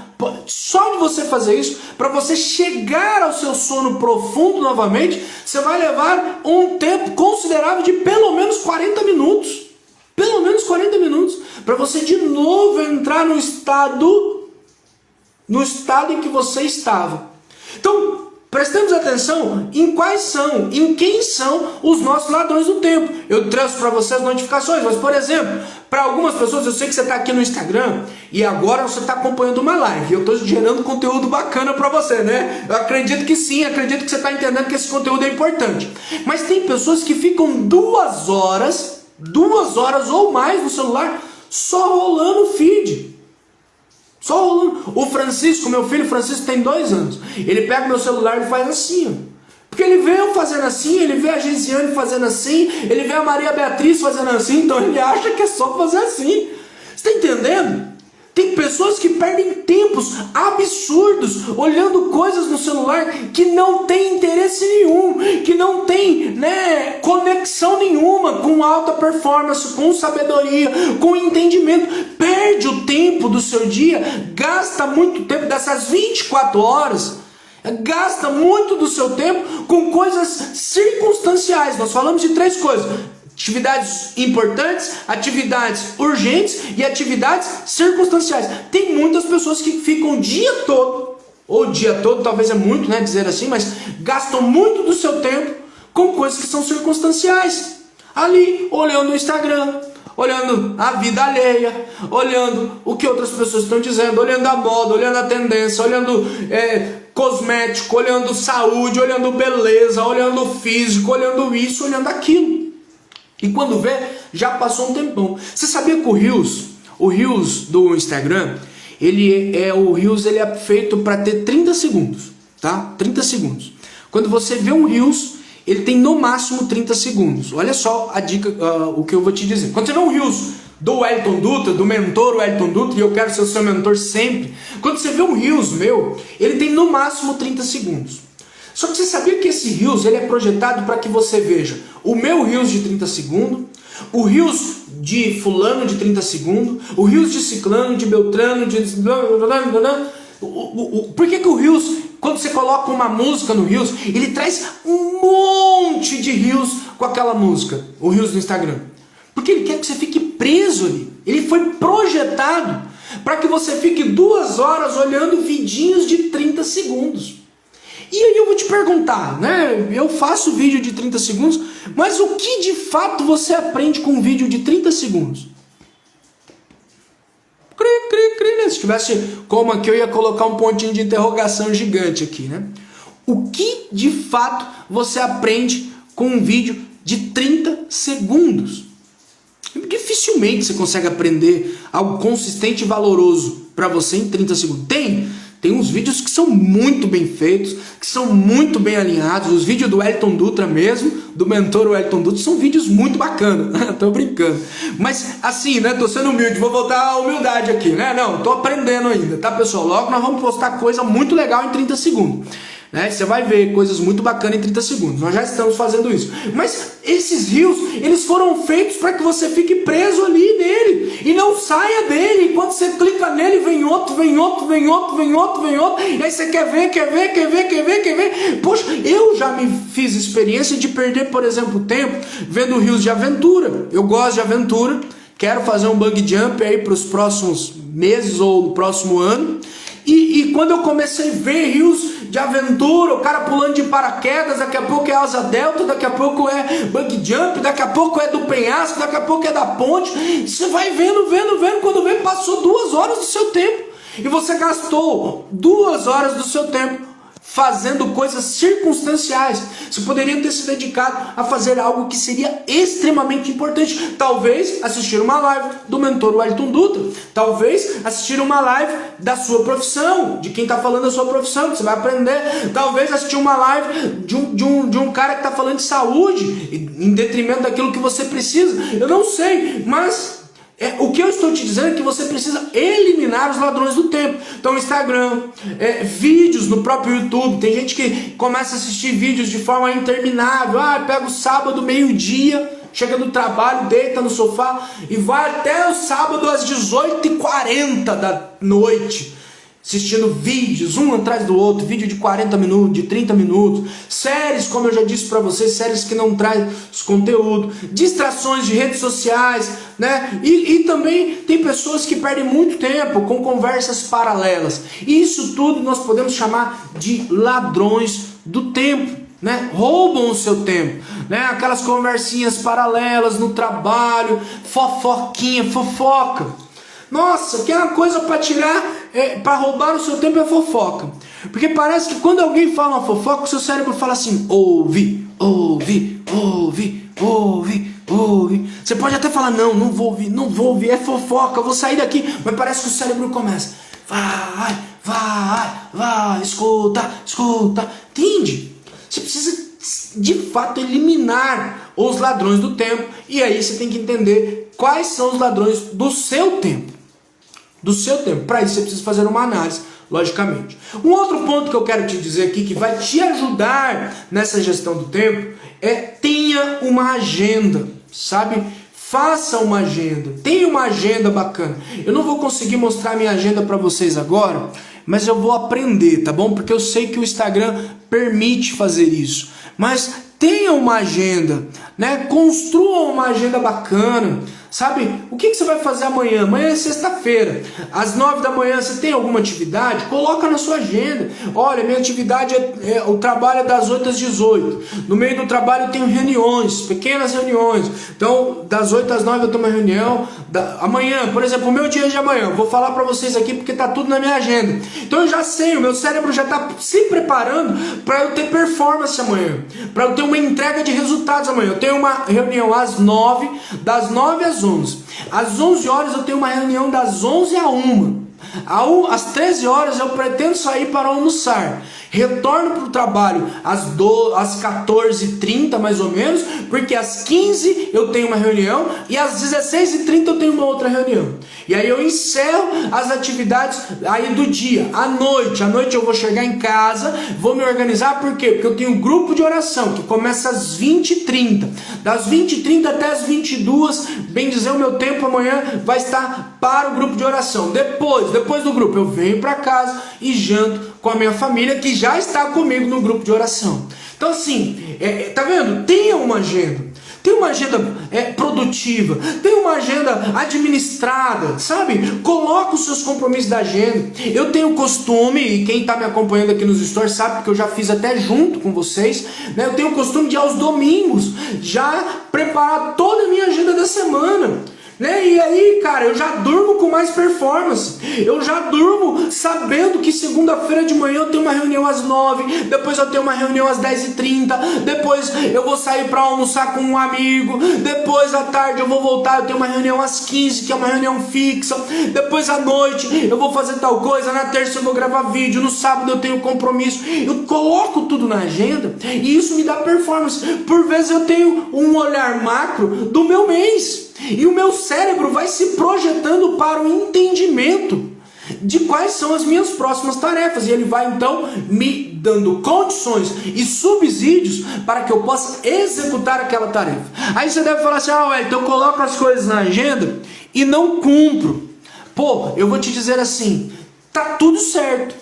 Só de você fazer isso, para você chegar ao seu sono profundo novamente, você vai levar um tempo considerável de pelo menos 40 minutos. Pelo menos 40 minutos, para você de novo entrar no estado em que você estava. Então, Prestemos atenção em quem são os nossos ladrões do tempo. Eu trouxe para vocês as notificações, mas por exemplo, para algumas pessoas, eu sei que você está aqui no Instagram e agora você está acompanhando uma live. Eu estou gerando conteúdo bacana para você, né? Eu acredito que sim, acredito que você está entendendo que esse conteúdo é importante. Mas tem pessoas que ficam 2 horas ou mais no celular só rolando o feed. Só rolando. O Francisco, meu filho Francisco tem 2 anos. Ele pega meu celular e faz assim, ó. Porque ele vê eu fazendo assim, ele vê a Gisiane fazendo assim, ele vê a Maria Beatriz fazendo assim, então ele acha que é só fazer assim. Você está entendendo? Tem pessoas que perdem tempos absurdos olhando coisas no celular que não tem interesse nenhum, que não tem, conexão nenhuma com alta performance, com sabedoria, com entendimento. Perde o tempo do seu dia, gasta muito tempo dessas 24 horas, gasta muito do seu tempo com coisas circunstanciais. Nós falamos de 3 coisas: atividades importantes, atividades urgentes e atividades circunstanciais. Tem muitas pessoas que ficam o dia todo, ou o dia todo, talvez é muito, dizer assim, mas gastam muito do seu tempo com coisas que são circunstanciais. Ali, olhando o Instagram, olhando a vida alheia, olhando o que outras pessoas estão dizendo, olhando a moda, olhando a tendência, olhando cosmético, olhando saúde, olhando beleza, olhando físico, olhando isso, olhando aquilo. E quando vê, já passou um tempão. Você sabia que o Reels do Instagram, o Reels ele é feito para ter 30 segundos, tá? 30 segundos. Quando você vê um Reels, ele tem no máximo 30 segundos. Olha só a dica, o que eu vou te dizer. Quando você vê um Reels do Wellington Dutra, do mentor Wellington Dutra, e eu quero ser o seu mentor sempre. Quando você vê um Reels meu, ele tem no máximo 30 segundos. Só que você sabia que esse Reels ele é projetado para que você veja o meu Reels de 30 segundos, o Reels de fulano de 30 segundos, o Reels de ciclano, de beltrano, de... Por que o Reels, quando você coloca uma música no Reels, ele traz um monte de Reels com aquela música, o Reels do Instagram? Porque ele quer que você fique preso ali. Ele foi projetado para que você fique 2 horas olhando vidinhos de 30 segundos. E aí eu vou te perguntar, eu faço vídeo de 30 segundos, mas o que de fato você aprende com um vídeo de 30 segundos? Se tivesse como aqui, eu ia colocar um pontinho de interrogação gigante aqui, O que de fato você aprende com um vídeo de 30 segundos? Dificilmente você consegue aprender algo consistente e valoroso para você em 30 segundos. Tem uns vídeos que são muito bem feitos, que são muito bem alinhados. Os vídeos do Wellington Dutra mesmo, do mentor Wellington Dutra, são vídeos muito bacanas. Tô brincando. Mas assim, tô sendo humilde, vou voltar à humildade aqui, Não, tô aprendendo ainda, tá, pessoal? Logo nós vamos postar coisa muito legal em 30 segundos. Você vai ver coisas muito bacanas em 30 segundos. Nós já estamos fazendo isso. Mas esses Reels, eles foram feitos para que você fique preso ali nele e não saia dele. E quando você clica nele, vem outro, vem outro, vem outro, vem outro, vem outro. E aí você quer ver. Poxa, eu já me fiz experiência de perder, por exemplo, tempo vendo Reels de aventura. Eu gosto de aventura. Quero fazer um bungee jump aí para os próximos meses ou no próximo ano. E quando eu comecei a ver Reels de aventura, o cara pulando de paraquedas, daqui a pouco é asa delta, daqui a pouco é bungee jump, daqui a pouco é do penhasco, daqui a pouco é da ponte. Você vai vendo, quando vê, passou 2 horas do seu tempo. E você gastou 2 horas do seu tempo fazendo coisas circunstanciais. Você poderia ter se dedicado a fazer algo que seria extremamente importante. Talvez assistir uma live do mentor Wellington Dutra. Talvez assistir uma live da sua profissão, de quem está falando da sua profissão, que você vai aprender. Talvez assistir uma live de um cara que está falando de saúde, em detrimento daquilo que você precisa. Eu não sei, mas... o que eu estou te dizendo é que você precisa eliminar os ladrões do tempo. Então, Instagram, vídeos no próprio YouTube. Tem gente que começa a assistir vídeos de forma interminável. Pega o sábado, meio-dia, chega do trabalho, deita no sofá e vai até o sábado às 18h40 da noite. Assistindo vídeos, um atrás do outro, vídeo de 40 minutos, de 30 minutos, séries, como eu já disse para vocês, séries que não trazem conteúdo, distrações de redes sociais, E também tem pessoas que perdem muito tempo com conversas paralelas. Isso tudo nós podemos chamar de ladrões do tempo, né? Roubam o seu tempo, né? Aquelas conversinhas paralelas no trabalho, fofoquinha, fofoca. Nossa, que é uma coisa para tirar, para roubar o seu tempo é fofoca. Porque parece que quando alguém fala uma fofoca, o seu cérebro fala assim: ouve, ouve, ouve, ouve, ouve. Você pode até falar: não vou ouvir, não vou ouvir, é fofoca, eu vou sair daqui. Mas parece que o cérebro começa: vai, escuta, escuta. Entende? Você precisa de fato eliminar os ladrões do tempo. E aí você tem que entender quais são os ladrões do seu tempo. Do seu tempo. Para isso você precisa fazer uma análise, logicamente. Um outro ponto que eu quero te dizer aqui, que vai te ajudar nessa gestão do tempo, é: tenha uma agenda, sabe? Faça uma agenda, tenha uma agenda bacana. Eu não vou conseguir mostrar minha agenda para vocês agora, mas eu vou aprender, tá bom? Porque eu sei que o Instagram permite fazer isso. Mas tenha uma agenda, né? Construa uma agenda bacana. Sabe, o que você vai fazer amanhã? Amanhã é sexta-feira, às 9 da manhã você tem alguma atividade? Coloca na sua agenda. Olha, minha atividade o trabalho é das 8 às 18. No meio do trabalho eu tenho reuniões, pequenas reuniões. Então, das 8 às 9 eu tenho uma reunião. Amanhã, por exemplo, o meu dia de amanhã, eu vou falar para vocês aqui porque tá tudo na minha agenda. Então eu já sei, o meu cérebro já está se preparando para eu ter performance amanhã, para eu ter uma entrega de resultados amanhã. Eu tenho uma reunião às 9, das 9 às 11. Às 11 horas eu tenho uma reunião das 11 a 1. Às 13 horas eu pretendo sair para almoçar. Retorno para o trabalho às 14h30 mais ou menos, porque às 15 eu tenho uma reunião e às 16h30 eu tenho uma outra reunião. E aí eu encerro as atividades aí do dia. À noite eu vou chegar em casa, vou me organizar, por quê? Porque eu tenho um grupo de oração que começa às 20h30. Das 20h30 até as 22h, bem dizer, o meu tempo amanhã vai estar para o grupo de oração. Depois do grupo eu venho para casa e janto com a minha família, que já está comigo no grupo de oração. Então assim, tá vendo? Tenha uma agenda. Tem uma agenda produtiva, tem uma agenda administrada, sabe? Coloca os seus compromissos da agenda. Eu tenho costume, e quem está me acompanhando aqui nos stories sabe, porque eu já fiz até junto com vocês, né? Eu tenho o costume de aos domingos já preparar toda a minha agenda da semana. Né? E aí, cara, eu já durmo com mais performance. Eu já durmo sabendo que segunda-feira de manhã eu tenho uma reunião às 9, depois eu tenho uma reunião às 10h30, depois eu vou sair para almoçar com um amigo, depois à tarde eu vou voltar, eu tenho uma reunião às 15, que é uma reunião fixa, depois à noite eu vou fazer tal coisa, na terça eu vou gravar vídeo, no sábado eu tenho compromisso. Eu coloco tudo na agenda e isso me dá performance. Por vezes eu tenho um olhar macro do meu mês. E o meu cérebro vai se projetando para o entendimento de quais são as minhas próximas tarefas. E ele vai então me dando condições e subsídios para que eu possa executar aquela tarefa. Aí você deve falar assim: então eu coloco as coisas na agenda e não cumpro. Pô, eu vou te dizer assim, tá tudo certo.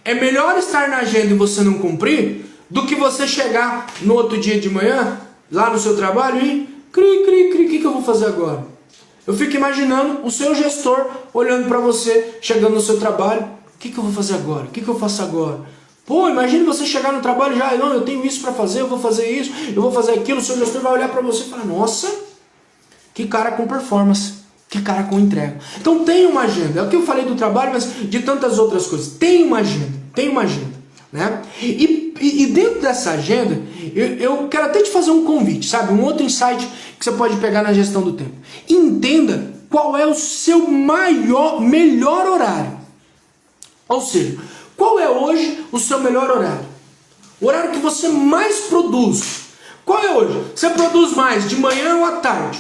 É melhor estar na agenda e você não cumprir do que você chegar no outro dia de manhã, lá no seu trabalho e... o que eu vou fazer agora? Eu fico imaginando o seu gestor olhando para você, chegando no seu trabalho. O que eu vou fazer agora? O que eu faço agora? Pô, imagine você chegar no trabalho e já, não, eu tenho isso para fazer, eu vou fazer isso, eu vou fazer aquilo. O seu gestor vai olhar para você e falar: nossa, que cara com performance, que cara com entrega. Então tem uma agenda. É o que eu falei do trabalho, mas de tantas outras coisas. Tem uma agenda, né? E dentro dessa agenda, eu quero até te fazer um convite, sabe? Um outro insight que você pode pegar na gestão do tempo. Entenda qual é o seu melhor horário. Ou seja, qual é hoje o seu melhor horário? O horário que você mais produz. Qual é hoje? Você produz mais de manhã ou à tarde?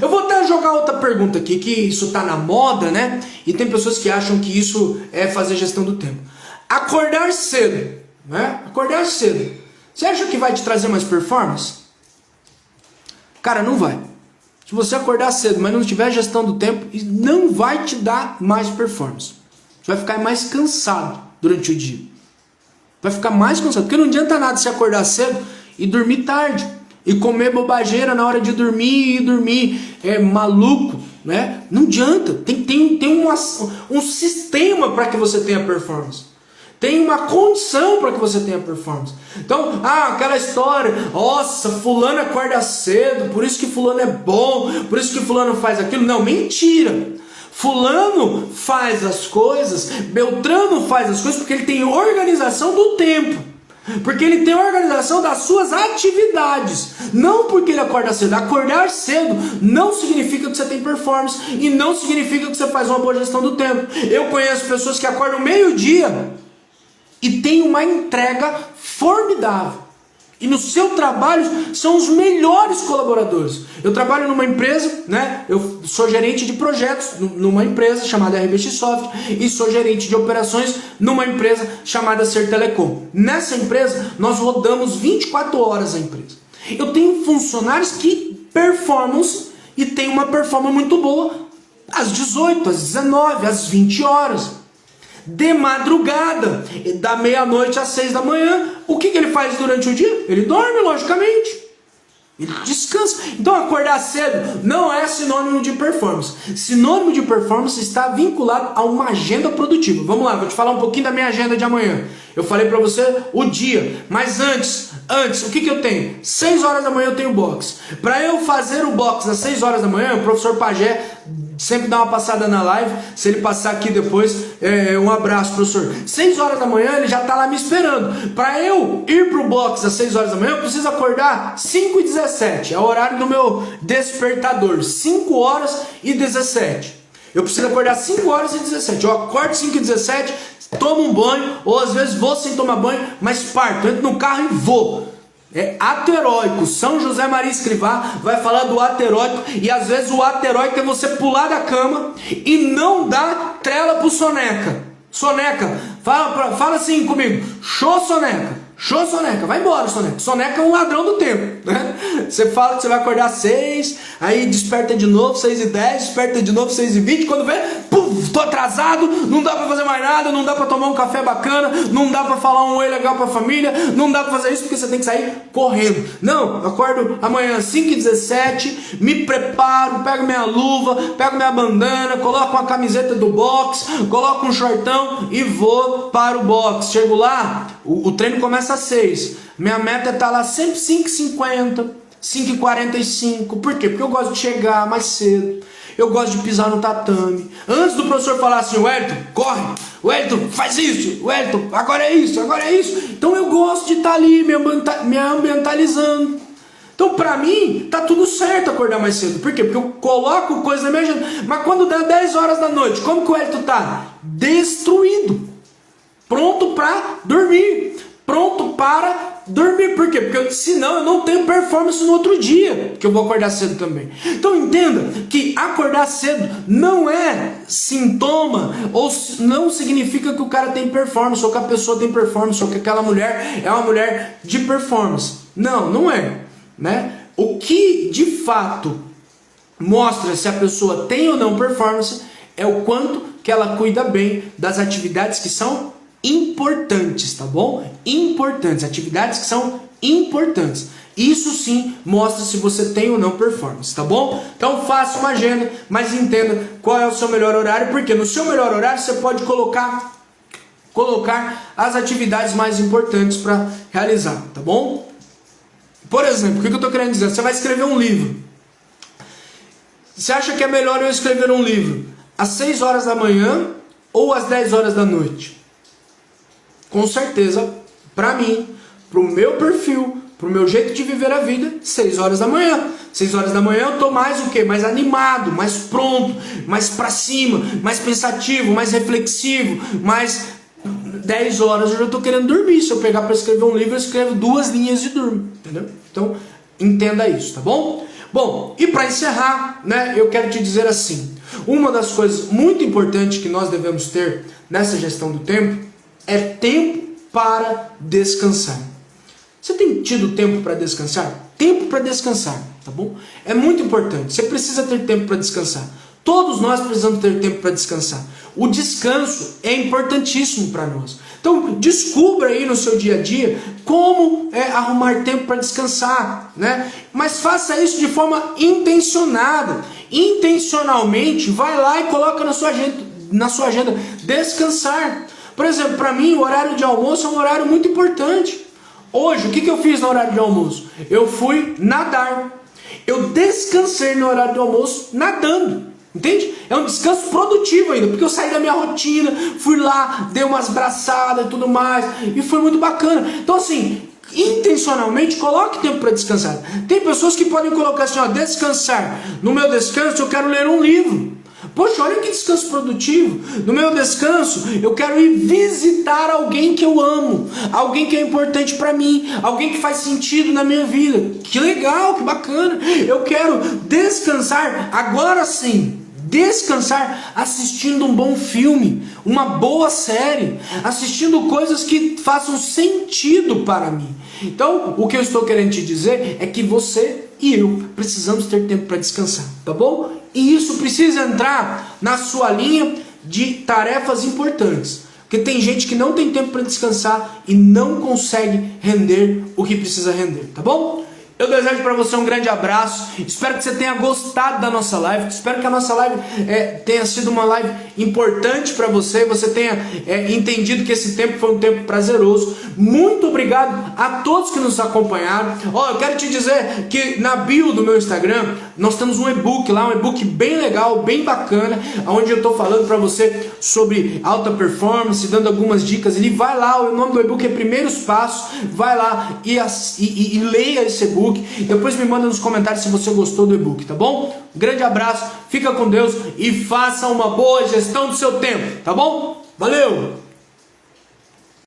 Eu vou até jogar outra pergunta aqui, que isso está na moda, né? E tem pessoas que acham que isso é fazer gestão do tempo. Acordar cedo, né? Acordar cedo. Você acha que vai te trazer mais performance? Cara, não vai. Se você acordar cedo, mas não tiver gestão do tempo, não vai te dar mais performance. Você vai ficar mais cansado durante o dia. Vai ficar mais cansado. Porque não adianta nada você acordar cedo e dormir tarde. E comer bobageira na hora de dormir e dormir maluco, né? Não adianta. Tem um sistema para que você tenha performance. Tem uma condição para que você tenha performance. Então, aquela história, nossa, fulano acorda cedo, por isso que fulano é bom, por isso que fulano faz aquilo. Não, mentira. Fulano faz as coisas, Beltrano faz as coisas porque ele tem organização do tempo. Porque ele tem organização das suas atividades. Não porque ele acorda cedo. Acordar cedo não significa que você tem performance. E não significa que você faz uma boa gestão do tempo. Eu conheço pessoas que acordam meio-dia e têm uma entrega formidável. E no seu trabalho são os melhores colaboradores. Eu trabalho numa empresa, né? Eu sou gerente de projetos numa empresa chamada RBX Software e sou gerente de operações numa empresa chamada Ser Telecom. Nessa empresa, nós rodamos 24 horas a empresa. Eu tenho funcionários que performam e têm uma performance muito boa às 18, às 19, às 20 horas. De madrugada, da meia-noite às 6 da manhã, o que ele faz durante o dia? Ele dorme, logicamente. Ele descansa. Então acordar cedo não é sinônimo de performance. Sinônimo de performance está vinculado a uma agenda produtiva. Vamos lá, vou te falar um pouquinho da minha agenda de amanhã. Eu falei para você o dia, mas antes, o que eu tenho? 6 horas da manhã eu tenho boxe. Para eu fazer o boxe às 6 horas da manhã, o professor Pajé sempre dá uma passada na live. Se ele passar aqui depois, um abraço, professor. 6 horas da manhã ele já está lá me esperando. Para eu ir pro boxe às 6 horas da manhã, eu preciso acordar 5h17. É o horário do meu despertador. 5h17. Eu preciso acordar 5h17. Eu acordo 5h17, tomo um banho, ou às vezes vou sem tomar banho, mas parto, entro no carro e vou. É ato heróico. São José Maria Escrivá vai falar do ato heróico. E às vezes o ato heróico é você pular da cama e não dar trela pro soneca. Soneca, fala assim comigo. Show, soneca. Show, soneca. Vai embora, soneca. Soneca é um ladrão do tempo, né? Você fala que você vai acordar às 6, aí desperta de novo 6h10, desperta de novo 6h20, quando vê, pum, tô atrasado, não dá pra fazer mais nada, não dá pra tomar um café bacana, não dá pra falar um oi legal pra família, não dá pra fazer isso porque você tem que sair correndo. Não, eu acordo amanhã às 5h17, me preparo, pego minha luva, pego minha bandana, coloco uma camiseta do boxe, coloco um shortão e vou para o boxe. Chego lá, o treino começa às 6. Minha meta é estar lá sempre 5h50, 5h45. Por quê? Porque eu gosto de chegar mais cedo. Eu gosto de pisar no tatame. Antes do professor falar assim, Wellington, corre, Wellington, faz isso, Wellington, agora é isso, agora é isso. Então eu gosto de estar ali me ambientalizando. Então pra mim, tá tudo certo acordar mais cedo. Por quê? Porque eu coloco coisa na minha agenda. Mas quando dá 10 horas da noite, como que o Wellington tá? Destruído. Pronto para dormir. Pronto para dormir. Por quê? Porque senão eu não tenho performance no outro dia, que eu vou acordar cedo também. Então entenda que acordar cedo não é sintoma, ou não significa que o cara tem performance, ou que a pessoa tem performance, ou que aquela mulher é uma mulher de performance. Não, não é, né? O que de fato mostra se a pessoa tem ou não performance é o quanto que ela cuida bem das atividades que são importantes, tá bom? Importantes, atividades que são importantes. Isso sim mostra se você tem ou não performance, tá bom? Então faça uma agenda, mas entenda qual é o seu melhor horário, porque no seu melhor horário você pode colocar as atividades mais importantes para realizar, tá bom? Por exemplo, o que eu estou querendo dizer? Você vai escrever um livro. Você acha que é melhor eu escrever um livro às 6 horas da manhã ou às 10 horas da noite? Com certeza, para mim, para o meu perfil, para o meu jeito de viver a vida, 6 horas da manhã. 6 horas da manhã eu tô mais o quê? Mais animado, mais pronto, mais para cima, mais pensativo, mais reflexivo, mais 10 horas eu já tô querendo dormir. Se eu pegar para escrever um livro, eu escrevo 2 linhas de dormir, entendeu? Então, entenda isso, tá bom? Bom, e para encerrar, né, eu quero te dizer assim, uma das coisas muito importantes que nós devemos ter nessa gestão do tempo é tempo para descansar. Você tem tido tempo para descansar? Tempo para descansar, tá bom? É muito importante. Você precisa ter tempo para descansar. Todos nós precisamos ter tempo para descansar. O descanso é importantíssimo para nós. Então, descubra aí no seu dia a dia como arrumar tempo para descansar, né? Mas faça isso de forma intencionada. Intencionalmente, vai lá e coloca na sua agenda descansar. Por exemplo, para mim o horário de almoço é um horário muito importante. Hoje, o que eu fiz no horário de almoço? Eu fui nadar. Eu descansei no horário do almoço nadando. Entende? É um descanso produtivo ainda, porque eu saí da minha rotina, fui lá, dei umas braçadas e tudo mais, e foi muito bacana. Então assim, intencionalmente coloque tempo para descansar. Tem pessoas que podem colocar assim, ó, descansar. No meu descanso eu quero ler um livro. Poxa, olha que descanso produtivo. No meu descanso, eu quero ir visitar alguém que eu amo, alguém que é importante para mim, alguém que faz sentido na minha vida. Que legal, que bacana. Eu quero descansar, agora sim, descansar assistindo um bom filme, uma boa série, assistindo coisas que façam sentido para mim. Então, o que eu estou querendo te dizer é que você e eu precisamos ter tempo para descansar, tá bom? E isso precisa entrar na sua linha de tarefas importantes. Porque tem gente que não tem tempo para descansar e não consegue render o que precisa render, tá bom? Eu desejo para você um grande abraço, espero que você tenha gostado da nossa live, espero que a nossa live tenha sido uma live importante para você, você tenha entendido que esse tempo foi um tempo prazeroso. Muito obrigado a todos que nos acompanharam. Eu quero te dizer que na bio do meu Instagram, nós temos um e-book lá, um e-book bem legal, bem bacana, onde eu estou falando para você sobre alta performance, dando algumas dicas. Ele vai lá, o nome do e-book é Primeiros Passos, vai lá e leia esse e-book. Depois me manda nos comentários se você gostou do e-book, tá bom? Um grande abraço, fica com Deus e faça uma boa gestão do seu tempo, tá bom? Valeu!